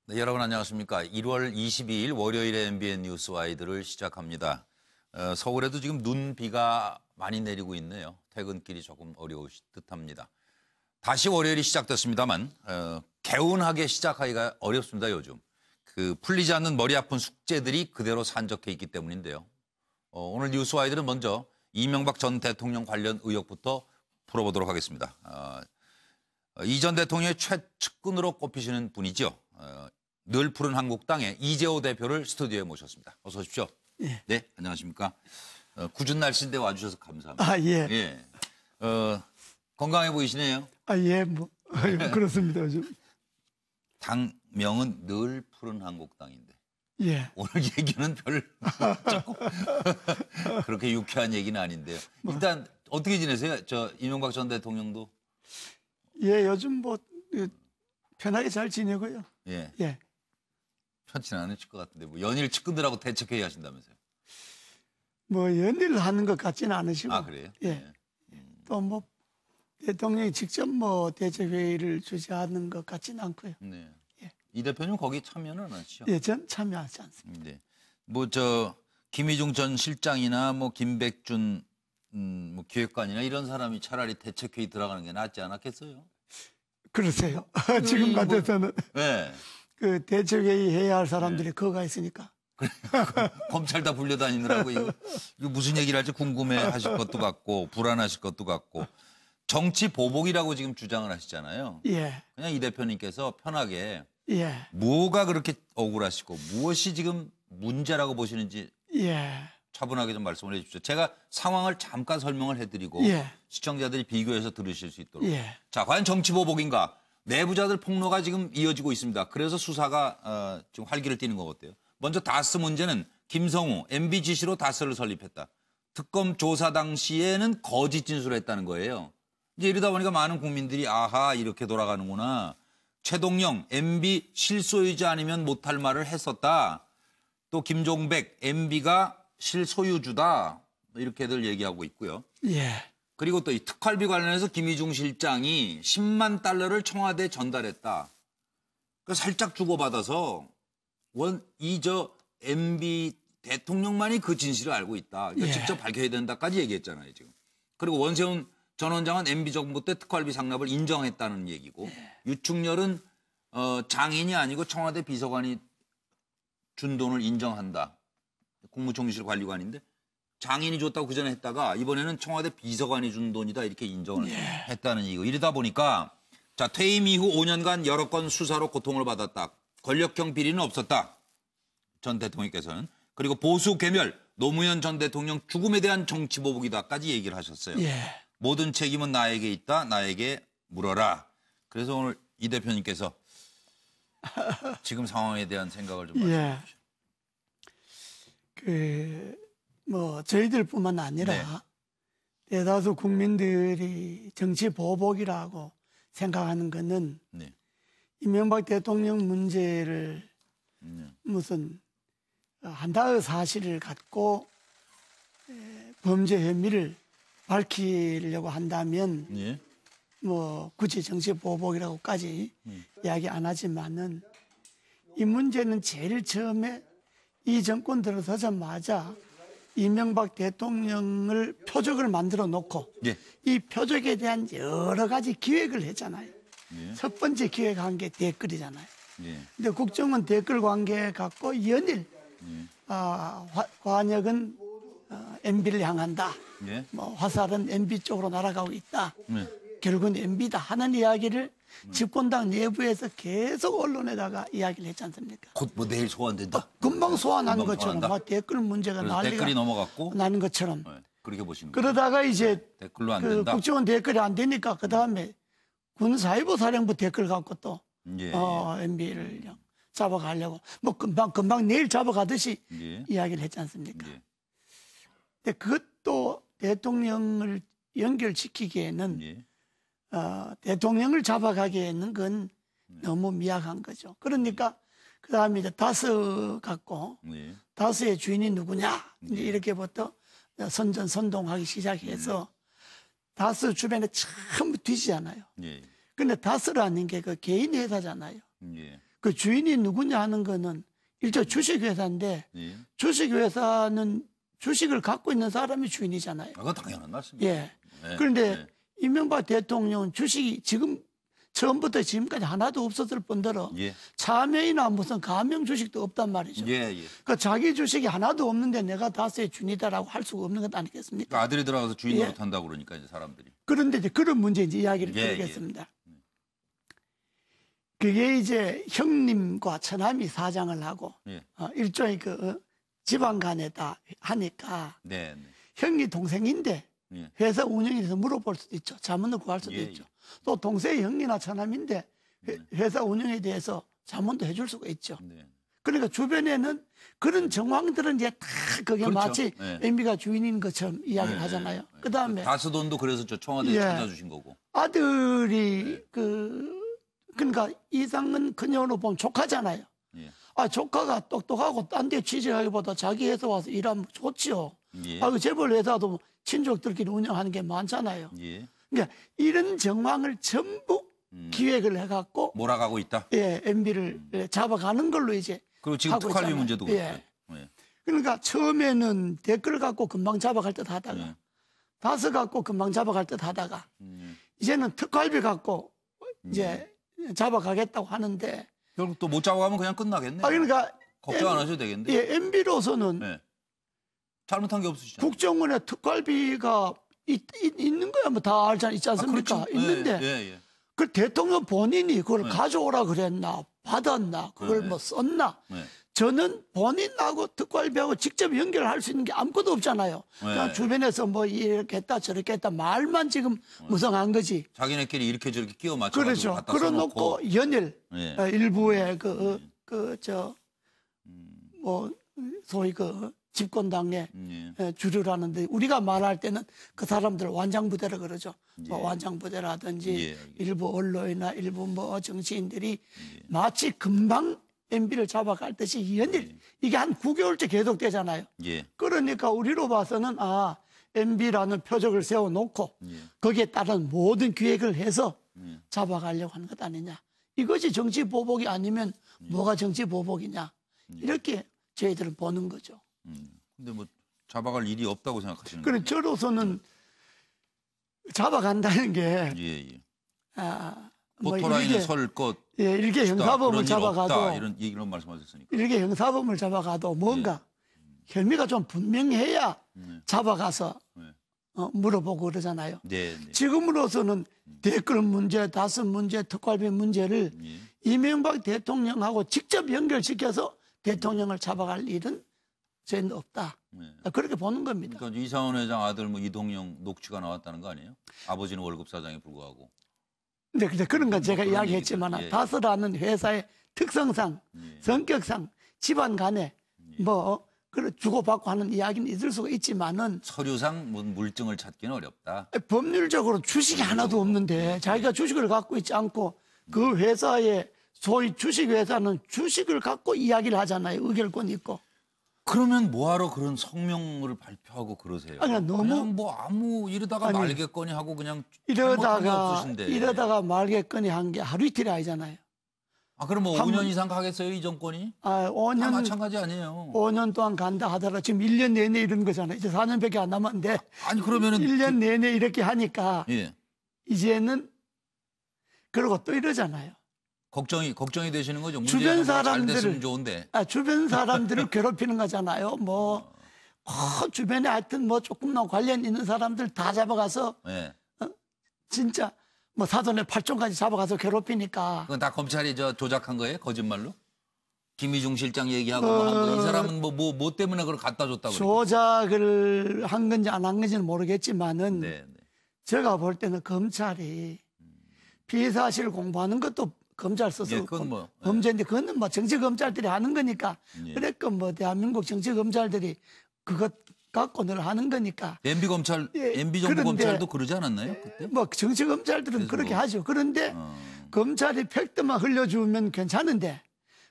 네, 여러분 안녕하십니까. 1월 22일 월요일에 MBN 뉴스 와이드를 시작합니다. 서울에도 지금 눈비가 많이 내리고 있네요. 퇴근길이 조금 어려울 듯합니다. 다시 월요일이 시작됐습니다만 개운하게 시작하기가 어렵습니다, 요즘. 풀리지 않는 머리 아픈 숙제들이 그대로 산적해 있기 때문인데요. 오늘 뉴스 와이드는 먼저 이명박 전 대통령 관련 의혹부터 풀어보도록 하겠습니다. 이 전 대통령의 최측근으로 꼽히시는 분이죠. 늘 푸른 한국당의 이재호 대표를 스튜디오에 모셨습니다. 어서 오십시오. 예. 네, 안녕하십니까. 궂은 날씨인데 와주셔서 감사합니다. 아, 예. 예. 건강해 보이시네요. 아, 예, 그렇습니다, 요즘. 당명은 늘 푸른 한국당인데. 예. 오늘 얘기는 조금 그렇게 유쾌한 얘기는 아닌데요. 일단 어떻게 지내세요? 이명박 전 대통령도. 예, 요즘 편하게 잘 지내고요. 예. 예. 편치는 않으실 것 같은데, 연일 측근들하고 대책회의 하신다면서요? 연일을 하는 것 같지는 않으시고. 아, 그래요? 예. 또 대통령이 직접 대책회의를 주재하는 것 같지는 않고요. 네. 예. 이 대표님 거기 참여는 안 하시죠? 예, 전 참여하지 않습니다. 네. 김희중 전 실장이나 김백준 기획관이나 이런 사람이 차라리 대책회의 들어가는 게 낫지 않았겠어요? 그러세요. 지금 같아서는 네. 대책회의 해야 할 사람들이 거가 있으니까. 검찰 다 불려다니느라고 이거 무슨 얘기를 할지 궁금해 하실 것도 같고 불안하실 것도 같고 정치 보복이라고 지금 주장을 하시잖아요. 예. 그냥 이 대표님께서 편하게 예. 뭐가 그렇게 억울하시고 무엇이 지금 문제라고 보시는지 예. 차분하게 좀 말씀을 해 주십시오. 제가 상황을 잠깐 설명을 해드리고 예. 시청자들이 비교해서 들으실 수 있도록. 예. 자, 과연 정치 보복인가? 내부자들 폭로가 지금 이어지고 있습니다. 그래서 수사가 지금 활기를 띠는 것 같아요. 먼저 다스 문제는 김성우 MB 지시로 다스를 설립했다. 특검 조사 당시에는 거짓 진술을 했다는 거예요. 이제 이러다 보니까 많은 국민들이 아하 이렇게 돌아가는구나. 최동영 MB 실소유자 아니면 못할 말을 했었다. 또 김종백 MB가 실소유주다. 이렇게들 얘기하고 있고요. 예. 그리고 또 이 특활비 관련해서 김희중 실장이 10만 달러를 청와대에 전달했다. 살짝 주고받아서 MB 대통령만이 그 진실을 알고 있다. 그러니까 예. 직접 밝혀야 된다까지 얘기했잖아요, 지금. 그리고 원세훈 전 원장은 MB 정부 때 특활비 상납을 인정했다는 얘기고 유충렬은 장인이 아니고 청와대 비서관이 준 돈을 인정한다. 국무총리실 관리관인데 장인이 줬다고 그전에 했다가 이번에는 청와대 비서관이 준 돈이다 이렇게 인정을 했다는 얘기고 이러다 보니까 자 퇴임 이후 5년간 여러 건 수사로 고통을 받았다. 권력형 비리는 없었다. 전 대통령께서는. 그리고 보수 괴멸 노무현 전 대통령 죽음에 대한 정치 보복이다까지 얘기를 하셨어요. 예. 모든 책임은 나에게 있다. 나에게 물어라. 그래서 오늘 이 대표님께서 지금 상황에 대한 생각을 좀 말씀해 주십시오. 저희들뿐만 아니라 네. 대다수 국민들이 정치 보복이라고 생각하는 것은 네. 이명박 대통령 문제를 무슨 한다의 사실을 갖고 범죄 혐의를 밝히려고 한다면 예. 굳이 정치 보복이라고까지 이야기 안 하지만은 이 문제는 제일 처음에 이 정권 들어서자마자 이명박 대통령을 표적을 만들어 놓고 예. 이 표적에 대한 여러 가지 기획을 했잖아요. 예. 첫 번째 기획한 게 댓글이잖아요. 예. 근데 국정은 댓글 관계 갖고 연일 관역은 MB를 향한다. 예. 화살은 MB 쪽으로 날아가고 있다. 네. 결국은 MB다 하는 이야기를 집권당 내부에서 계속 언론에다가 이야기를 했지 않습니까? 곧 내일 소환된다. 금방 소환한 금방 것처럼 소환한다? 댓글 문제가 그래서 난리가 댓글이 넘어갔고 나는 것처럼. 네, 그렇게 보시는 거예요. 그러다가 이제 댓글로 안 된다. 국정원 댓글이 안 되니까 그 다음에 군사이버사령부 댓글 갖고 또 예. MB를 잡아가려고 금방 내일 잡아가듯이 예. 이야기를 했지 않습니까? 예. 근데 그것도 대통령을 연결시키기에는 예. 대통령을 잡아가기에는 그건 너무 미약한 거죠. 그러니까 그 다음에 이제 다스 갖고 예. 다스의 주인이 누구냐 이제 이렇게부터 선전선동하기 시작해서 다스 주변에 참 뒤지잖아요. 예. 근데 다스라는 게 그 개인 회사잖아요. 예. 그 주인이 누구냐 하는 거는 일종 주식회사인데 예. 주식회사는 주식을 갖고 있는 사람이 주인이잖아요. 그건 당연한 말씀이죠. 예. 네. 그런데 네. 이명박 대통령은 주식이 지금 처음부터 지금까지 하나도 없었을 뿐더러 예. 차명이나 무슨 가명 주식도 없단 말이죠. 예, 예. 그러니까 자기 주식이 하나도 없는데 내가 다스의 주인이다라고 할 수가 없는 것 아니겠습니까? 그러니까 아들이 들어가서 주인 예. 노릇한다고 그러니까 이제 사람들이. 그런데 이제 그런 문제 이제 이야기를 예, 드리겠습니다. 그게 이제 형님과 처남이 사장을 하고 예. 일종의 그 집안 간에다 하니까 네, 네. 형이 동생인데 예. 회사 운영에 대해서 물어볼 수도 있죠. 자문을 구할 수도 예, 있죠. 또 동생이 형이나 처남인데 회사 운영에 대해서 자문도 해줄 수가 있죠. 네. 그러니까 주변에는 그런 정황들은 이제 다 그게 그렇죠. 마치 네. MB가 주인인 것처럼 이야기를 네, 하잖아요. 네. 그다음에 다스돈도 그래서 저 청와대에 예. 찾아주신 거고. 아들이 그러니까 이상은 그녀로 보면 조카잖아요. 예. 조카가 똑똑하고 딴 데 취직하기보다 자기 회사 와서 일하면 좋지요. 예. 그 재벌 회사도 친족들끼리 운영하는 게 많잖아요. 예. 그러니까 이런 정황을 전부 기획을 해갖고 몰아가고 있다. MB를 잡아가는 걸로 이제 그리고 지금 하고 특활비 있잖아요. 문제도 예. 그렇고요. 예. 그러니까 처음에는 댓글 갖고 금방 잡아갈 듯 하다가 예. 다스 갖고 금방 잡아갈 듯 하다가 음. 이제는 특활비 갖고 이제 잡아가겠다고 하는데 결국 또 못 잡아가면 그냥 끝나겠네. 그러니까 걱정 안 하셔도 되겠는데. 예, MB로서는 네. 잘못한 게 없으시잖아요. 국정원에 특활비가 있는 거야 뭐 다 알잖아 있지 않습니까? 그렇죠. 있는데 예, 예, 예. 그 대통령 본인이 그걸 네. 가져오라 그랬나 받았나 그걸 네. 뭐 썼나 네. 저는 본인하고 특활비하고 직접 연결할 수 있는 게 아무것도 없잖아요. 그냥 네. 주변에서 뭐 이렇게 했다 저렇게 했다 말만 지금 무성한 거지. 자기네끼리 이렇게 저렇게 끼워 맞춰 가지고 그렇죠. 갖다 그래놓고 써놓고. 연일 예. 일부의 뭐 소위 그 집권당의 예. 주류라는데 우리가 말할 때는 그 사람들 완장부대라 그러죠. 뭐 예. 완장부대라든지 예. 일부 언론이나 일부 뭐 정치인들이 마치 금방 MB를 잡아갈 듯이 연일 이게 한 9개월째 계속되잖아요. 예. 그러니까 우리로 봐서는 MB라는 표적을 세워놓고 예. 거기에 따른 모든 기획을 해서 잡아가려고 하는 것 아니냐. 이것이 정치 보복이 아니면 뭐가 정치 보복이냐. 이렇게 저희들은 보는 거죠. 근데 뭐 잡아갈 일이 없다고 생각하시는 그래 거예요? 저로서는 잡아간다는 게 예, 예. 뭐 포토라인에 설 것. 일개 형사범을 잡아가도 이런 말씀하셨으니까. 일개 형사범을 잡아가도 뭔가 혐의가 좀 분명해야 잡아가서 물어보고 그러잖아요. 네, 네. 지금으로서는 댓글 문제, 다스 문제, 특활비 문제를 예. 이명박 대통령하고 직접 연결시켜서 대통령을 잡아갈 일은 저희는 없다. 네. 그렇게 보는 겁니다. 그러니까 이상원 회장 아들 뭐 이동영 녹취가 나왔다는 거 아니에요? 아버지는 월급 사장에 불구하고. 근데 그런 건 제가 그런 이야기했지만 얘기들, 예. 다스라는 회사의 특성상, 성격상, 집안 간에 뭐 그런 주고받고 하는 이야기는 있을 수가 있지만은 서류상 뭐 물증을 찾기는 어렵다. 법률적으로 주식이 하나도 없는데 자기가 주식을 갖고 있지 않고 그 회사의 소위 주식 회사는 주식을 갖고 이야기를 하잖아요. 의결권이 있고. 그러면 뭐하러 그런 성명을 발표하고 그러세요? 아니, 너무- 그냥 뭐 아무 이러다가 아니, 말겠거니 하고 그냥 잘못한 게 없으신데. 이러다가 말겠거니 한 게 하루 이틀이 아니잖아요. 그럼 뭐 한 5년 번- 이상 가겠어요 이 정권이? 다 5년 마찬가지 아니에요. 5년 동안 간다 하더라도 지금 1년 내내 이런 거잖아요. 이제 4년밖에 안 남았는데 아니 그러면은 1년 내내 이렇게 하니까 예. 이제는 그러고 또 이러잖아요. 걱정이 되시는 거죠. 주변 문제는 뭐잘 사람들을- 됐으면 좋은데. 주변 사람들을 괴롭히는 거잖아요. 뭐 주변에 하여튼 뭐 조금만 관련 있는 사람들 다 잡아가서 예. 진짜 뭐 사돈의 8종까지 잡아가서 괴롭히니까 그건 다 검찰이 조작한 거예요? 거짓말로? 김희중 실장 얘기하고 뭐 한 거. 이 사람은 뭐 때문에 그걸 갖다 줬다고. 조작을 한 건지 안 한 건지는 모르겠지만은 네, 네. 제가 볼 때는 검찰이 피의사실 공부하는 것도 검찰 스스로 예, 그건 뭐, 예. 범죄인데 그거는 뭐 정치 검찰들이 하는 거니까 예. 그랬건 뭐 대한민국 정치 검찰들이 그것 갖고 늘 하는 거니까 MB 검찰, 예, MB 정부 그런데- 검찰도 그러지 않았나요? 그때? 뭐 정치 검찰들은 그래서 그렇게 뭐, 하죠. 그런데 어, 검찰이 팩트만 흘려주면 괜찮은데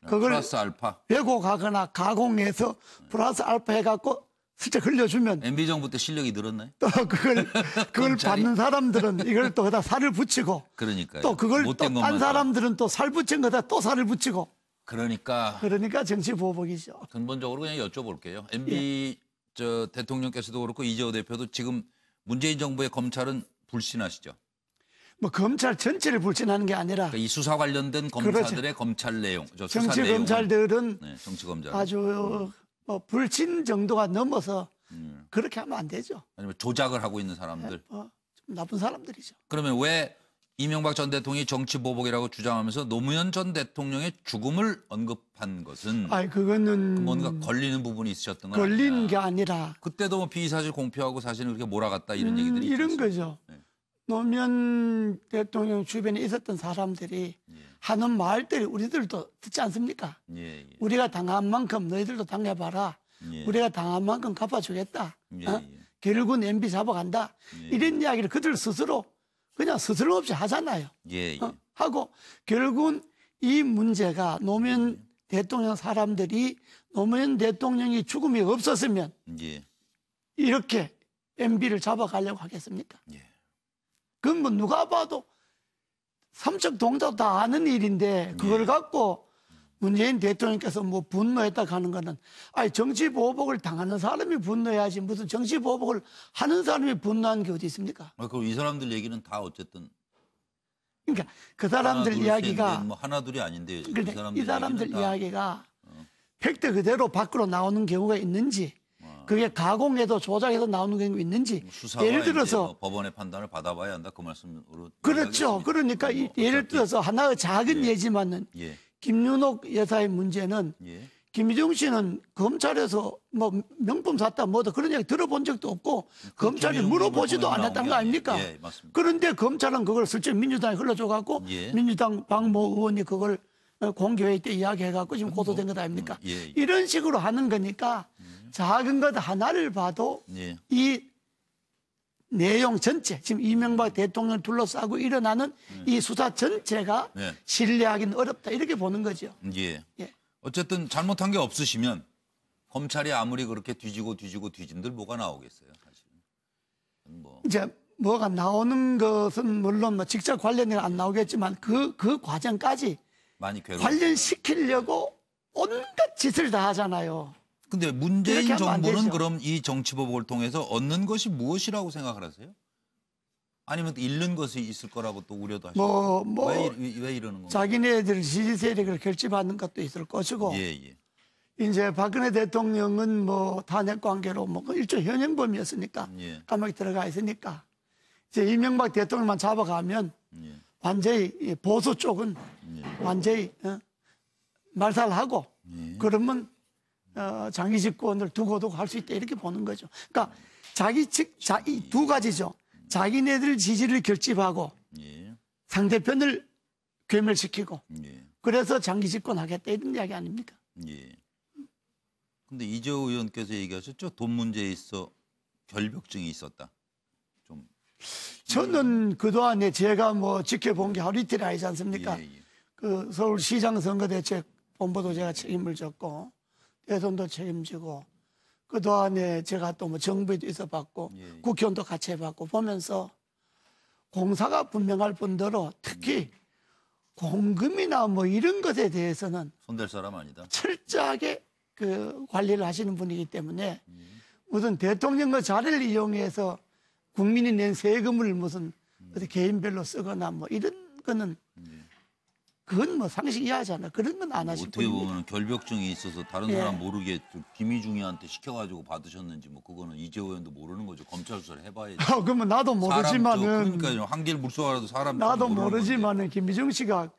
그걸 플러스 알파. 왜곡하거나 가공해서 플러스 알파 해갖고 슬쩍 흘려주면 MB 정부 때 실력이 늘었나요? 또 그걸 검찰이? 받는 사람들은 이걸 또 거기다 살을 붙이고 그러니까요. 또 그걸 또 못된 딴 것만 사람들은 또 살 붙인 거다 또 살을 붙이고 그러니까 정치 보복이죠. 근본적으로 그냥 여쭤볼게요. MB 저 대통령께서도 그렇고 이재호 대표도 지금 문재인 정부의 검찰은 불신하시죠? 뭐 검찰 전체를 불신하는 게 아니라 그러니까 이 수사 관련된 검사들의 검찰 내용, 저 수사 정치 내용은, 검찰들은 네, 정치 검찰 아주 뭐 불신 정도가 넘어서 그렇게 하면 안 되죠. 아니면 조작을 하고 있는 사람들. 좀 나쁜 사람들이죠. 그러면 왜 이명박 전 대통령이 정치 보복이라고 주장하면서 노무현 전 대통령의 죽음을 언급한 것은 아니 그거는 뭔가 걸리는 부분이 있으셨던 건 걸린 아니냐. 게 아니라 그때도 뭐 비사실 공표하고 사실은 그렇게 몰아갔다 이런 얘기들이 이런 있었어요. 거죠. 네. 노무현 대통령 주변에 있었던 사람들이 하는 말들이 우리들도 듣지 않습니까? 예, 예. 우리가 당한 만큼 너희들도 당해봐라. 예. 우리가 당한 만큼 갚아주겠다. 예, 어? 예. 결국은 MB 잡아간다. 예. 이런 이야기를 그들 스스로 그냥 스스럼없이 하잖아요. 예, 예. 하고 결국은 이 문제가 노무현 대통령 사람들이 노무현 대통령이 죽음이 없었으면 예. 이렇게 MB를 잡아가려고 하겠습니까? 예. 그건 뭐 누가 봐도 삼척 동자도 다 아는 일인데 그걸 갖고 문재인 대통령께서 뭐 분노했다 하는 거는 아니 정치 보복을 당하는 사람이 분노해야지 무슨 정치 보복을 하는 사람이 분노하는 게 어디 있습니까? 그럼 이 사람들 얘기는 다 어쨌든 그러니까 그 사람들 하나, 둘, 이야기가 셋, 넷, 뭐 하나 둘이 아닌데 근데 이 사람들 얘기는 다 이야기가 팩트 그대로 밖으로 나오는 경우가 있는지 그게 가공해서 조작해서 나오는 경우가 있는지 수사가 예를 이제 들어서 뭐 법원의 판단을 받아봐야 한다 그 말씀으로 그렇죠. 이야기하겠습니다. 그러니까 뭐 예를 어차피- 들어서 하나의 작은 예. 예지만은 예. 김윤옥 여사의 문제는 예. 김희정 씨는 검찰에서 뭐 명품 샀다 뭐다 그런 얘기 들어본 적도 없고 검찰이 김희정 물어보지도 통해서 나온 않았던 게 거 아닙니까? 아니에요. 예, 맞습니다. 그런데 검찰은 그걸 슬쩍 민주당에 흘러줘갖고 예. 민주당 박모 의원이 그걸 공개회의 때 이야기해갖고 지금 고소된 것 아닙니까? 예, 예. 이런 식으로 하는 거니까 작은 것 하나를 봐도 예. 이 내용 전체 지금 이명박 대통령 둘러싸고 일어나는 이 수사 전체가 네. 신뢰하기는 어렵다 이렇게 보는 거죠. 예. 예. 어쨌든 잘못한 게 없으시면 검찰이 아무리 그렇게 뒤진들 뭐가 나오겠어요, 사실은. 뭐 이제 뭐가 나오는 것은 물론 뭐 직접 관련이 안 나오겠지만 그 과정까지 많이 괴로워. 관련시키려고 온갖 짓을 다 하잖아요. 근데 이렇게 문재인 하면 안 정부는 되죠. 그럼 이 정치 보복을 통해서 얻는 것이 무엇이라고 생각을 하세요? 아니면 또 잃는 것이 있을 거라고 또 우려도 하시고 왜 이러는 건가요? 자기네들 지지 세력을 결집하는 것도 있을 것이고 예, 예. 이제 박근혜 대통령은 뭐 탄핵 관계로 뭐 일종 현행범이었으니까 예. 감옥에 들어가 있으니까 이제 이명박 대통령만 잡아가면 예. 완전히 이 보수 쪽은 완전히 말살하고 예. 그러면 장기 집권을 두고도 할 수 있다 이렇게 보는 거죠. 그러니까 이 두 가지죠. 자기네들 지지를 결집하고 예. 상대편을 괴멸시키고 예. 그래서 장기 집권하겠다 이런 이야기 아닙니까? 예. 근데 이재호 의원께서 얘기하셨죠. 돈 문제에 있어 결벽증이 있었다. 좀 저는 그동안에 제가 뭐 지켜본 게 하루 이틀이 아니지 않습니까? 예, 예. 그 서울시장 선거대책 본부도 제가 책임을 졌고 대선도 책임지고 그동안에 제가 또 뭐 정부에도 있어봤고 예. 국회의원도 같이 해봤고 보면서 공사가 분명할 뿐더러 특히 공금이나 뭐 이런 것에 대해서는 손댈 사람 아니다. 철저하게 그 관리를 하시는 분이기 때문에 무슨 대통령의 자리를 이용해서 국민이 낸 세금을 무슨 어디 개인별로 쓰거나 뭐 이런 거는 그건 뭐 상식 이하잖아. 그런 건 안 하실 어떻게 분입니다. 보면 결벽증이 있어서 다른 예. 사람 모르게 좀 김희중이한테 시켜가지고 받으셨는지 뭐 그거는 이재호 의원도 모르는 거죠. 검찰 수사를 해봐야지. 그러면 나도 모르지만은 그러니까 한 길 물속아라도 사람 나도 모르는 건데. 모르지만은 김희중 씨가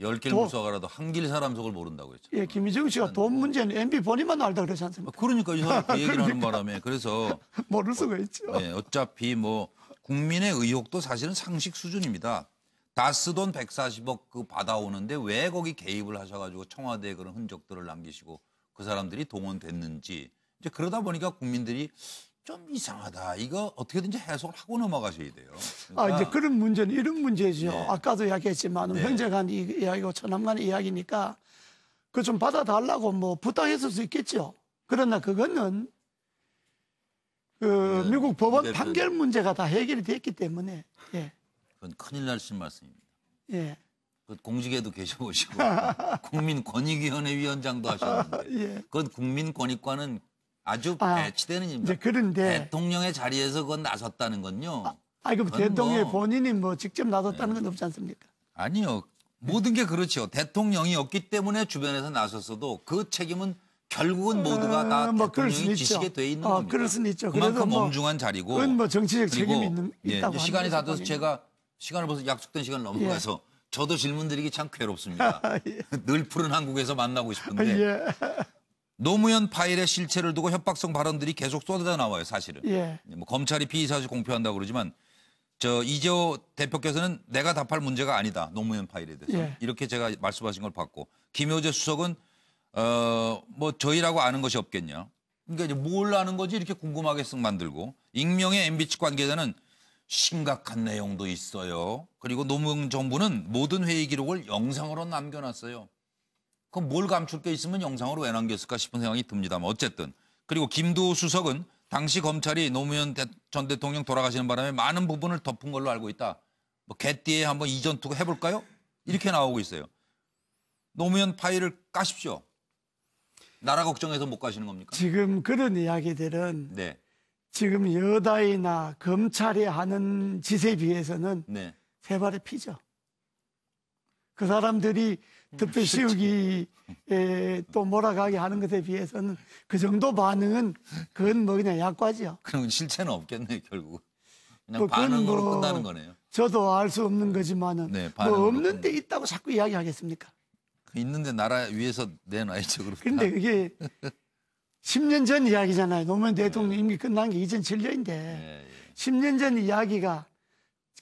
10길 물속아라도 한 길 사람 속을 모른다고 했죠. 예, 김희중 씨가 돈 문제는 MB 본인만 알다 그러지 않습니까? 그러니까 이 사람 그 얘기를 하는 바람에 그래서 모를 수가 있죠. 네, 어차피 뭐 국민의 의혹도 사실은 상식 수준입니다. 다스 돈 140억 그 받아오는데 왜 거기 개입을 하셔가지고 청와대에 그런 흔적들을 남기시고 그 사람들이 동원됐는지 이제 그러다 보니까 국민들이 좀 이상하다. 이거 어떻게든지 해석을 하고 넘어가셔야 돼요. 이제 그런 문제는 이런 문제죠. 네. 아까도 이야기했지만 네. 형제 간 이야기고 처남 간 이야기니까 그 좀 받아달라고 뭐 부탁했을 수 있겠죠. 그러나 그거는 그 네. 미국 법원 네. 판결 문제가 다 해결이 됐기 때문에 예, 그건 큰일 날신 말씀입니다. 예. 그 공직에도 계셔보시고 국민권익위원회 위원장도 하셨는데 예. 그건 국민권익과는 아주 배치되는 이제 일입니다. 그런데 대통령의 자리에서 그건 나섰다는 건요. 그럼 그건 대통령이 뭐- 본인이 뭐 직접 나섰다는 건 없지 않습니까? 아니요. 모든 게 그렇죠. 대통령이었기 때문에 주변에서 나섰어도 그 책임은 결국은 모두가 다 뭐 그럴 수는 대통령이 있죠. 지시게 돼 있는 겁니다. 그럴 수는 있죠. 그래도 그만큼 뭐 엄중한 자리고. 그건 뭐 정치적 그리고 책임이 있다고 이제 시간이 다 하는 돼서 거죠, 제가 시간을 벌써 약속된 시간을 넘어가서 저도 질문 드리기 참 괴롭습니다. 예. 늘 푸른 한국에서 만나고 싶은데 예. 노무현 파일의 실체를 두고 협박성 발언들이 계속 쏟아져 나와요, 사실은. 예. 뭐 검찰이 피의사실 공표한다고 그러지만 저 이재호 대표께서는 내가 답할 문제가 아니다. 노무현 파일에 대해서. 예. 이렇게 제가 말씀하신 걸 봤고 김효재 수석은 뭐 저희라고 아는 것이 없겠냐. 그러니까 이제 뭘 아는 거지 이렇게 궁금하게 쓱 만들고 익명의 MB 측 관계자는 심각한 내용도 있어요. 그리고 노무현 정부는 모든 회의 기록을 영상으로 남겨놨어요. 그럼 뭘 감출 게 있으면 영상으로 왜 남겼을까 싶은 생각이 듭니다만 어쨌든. 그리고 김두호 수석은 당시 검찰이 노무현 전 대통령 돌아가시는 바람에 많은 부분을 덮은 걸로 알고 있다. 뭐 개띠에 한번 이전 투구 해볼까요? 이렇게 나오고 있어요. 노무현 파일을 까십시오. 나라 걱정해서 못 가시는 겁니까? 지금 그런 이야기들은 네, 지금 여당이나 검찰이 하는 짓에 비해서는 네. 세 발의 피죠. 그 사람들이 덮여 씌우기에 또 몰아가게 하는 것에 비해서는 그 정도 반응은 그건 뭐 그냥 약과지요. 그럼 실체는 없겠네요, 결국. 그냥 뭐 그건 반응으로 뭐 끝나는 거네요. 저도 알 수 없는 거지만은 네, 뭐 반응으로 없는데 있다고 자꾸 이야기하겠습니까? 있는데 나라 위에서 내놔야죠. 그럼. 근데 그게 10년 전 이야기잖아요. 노무현 대통령 임기 끝난 게 2007년인데 예, 예. 10년 전 이야기가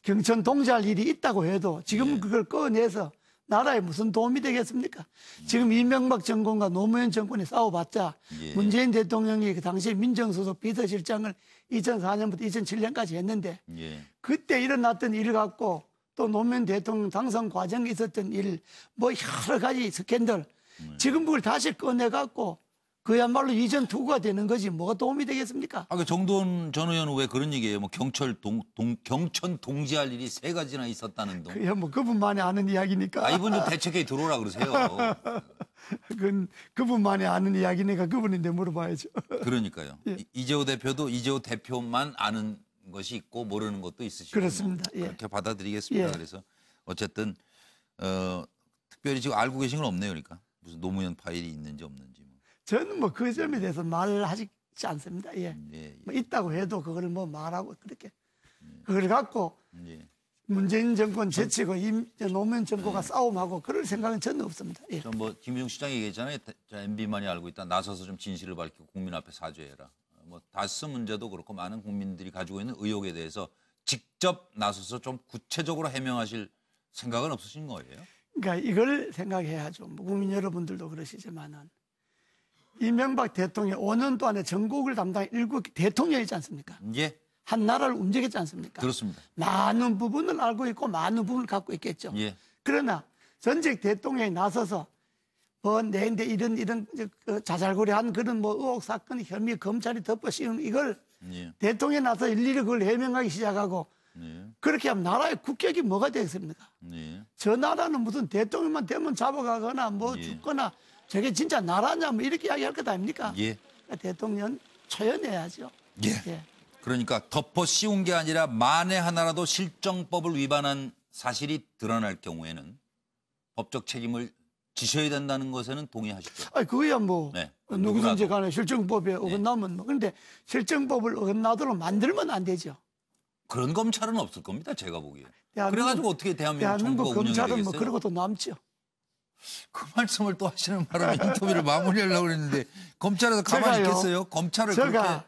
경천 동지할 일이 있다고 해도 지금 예. 그걸 꺼내서 나라에 무슨 도움이 되겠습니까? 지금 이명박 정권과 노무현 정권이 싸워봤자 예. 문재인 대통령이 그 당시에 민정수석 비서실장을 2004년부터 2007년까지 했는데 예. 그때 일어났던 일 갖고 또 노무현 대통령 당선 과정에 있었던 일, 뭐 여러 가지 스캔들, 지금 그걸 다시 꺼내갖고 그야말로 이전 투구가 되는 거지 뭐가 도움이 되겠습니까? 그 정돈 전 의원은 왜 그런 얘기예요? 뭐 경천 동지할 일이 3가지나 있었다는 동. 그야 뭐 그분만이 아는 이야기니까. 이분 좀 대책회의 들어오라 그러세요. 그건 그분만이 아는 이야기니까 그분인데 물어봐야죠. 그러니까요. 예. 이재호 대표도 이재호 대표만 아는 것이 있고 모르는 것도 있으시고. 그렇습니다. 예. 그렇게 받아들이겠습니다. 예. 그래서 어쨌든 특별히 지금 알고 계신 건 없네요. 그러니까 무슨 노무현 파일이 있는지 없는지. 뭐. 저는 뭐 그 점에 대해서 말을 하지 않습니다. 예. 예, 뭐 있다고 해도 그걸 뭐 말하고 그렇게 그걸 갖고 예. 문재인 정권 제치고 노무현 정권과 싸움하고 그럴 생각은 전혀 없습니다. 예. 뭐 김용 시장이 얘기했잖아요. MB만이 알고 있다. 나서서 좀 진실을 밝히고 국민 앞에 사죄해라. 뭐 다스 문제도 그렇고 많은 국민들이 가지고 있는 의혹에 대해서 직접 나서서 좀 구체적으로 해명하실 생각은 없으신 거예요? 그러니까 이걸 생각해야죠. 뭐 국민 여러분들도 그러시지만은 이명박 대통령 5년 동안에 전국을 담당한 일국 대통령이지 않습니까? 예, 한 나라를 움직였지 않습니까? 그렇습니다. 많은 부분을 알고 있고 많은 부분을 갖고 있겠죠. 예, 그러나 전직 대통령이 나서서 뭐 내인데 이런 자잘구레한 그런 뭐 의혹 사건 혐의 검찰이 덮어 씌우는 이걸 예, 대통령이 나서 일일이 그걸 해명하기 시작하고 예, 그렇게 하면 나라의 국격이 뭐가 되겠습니까? 예. 저 나라는 무슨 대통령만 되면 잡아가거나 뭐 예. 죽거나 저게 진짜 나라냐 뭐 이렇게 이야기할 것 아닙니까? 예. 그러니까 대통령 초연해야죠. 예. 예. 그러니까 덮어 씌운 게 아니라 만에 하나라도 실정법을 위반한 사실이 드러날 경우에는 법적 책임을 지셔야 된다는 것에는 동의하시죠? 아니 그거야 뭐 네. 누구든지 누구라도. 간에 실정법에 어긋나면 뭐 그런데 실정법을 어긋나도록 만들면 안 되죠. 그런 검찰은 없을 겁니다. 제가 보기에. 대한민국- 그래가지고 어떻게 대한민국 대한민국 정부가 운영이 검찰은 되겠어요? 뭐 그러고도 남죠. 그 말씀을 또 하시는 바람에 인터뷰를 마무리하려고 했는데 검찰에서 가만히 제가요. 있겠어요? 검찰을 제가 그렇게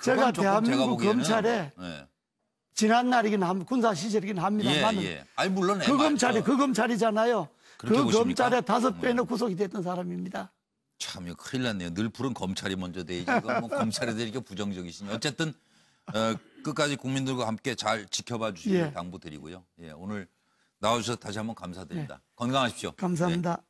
제가 그건 조금 대한민국 보기에는, 검찰에 예. 지난 날이긴 합니다. 군사 시절이긴 합니다만 예. 아니 물론 그 검찰이 그 검찰이잖아요. 그렇게 그 보십니까? 검찰에 5배나 구속이 됐던 사람입니다. 참 이거 큰일 났네요. 늘 푸른 검찰이 먼저 돼야지. 이거 뭐 검찰에 대해 이렇게 부정적이시니. 어쨌든 끝까지 국민들과 함께 잘 지켜봐 주시길 예. 당부드리고요. 예, 오늘 나와주셔서 다시 한번 감사드립니다. 건강하십시오. 감사합니다.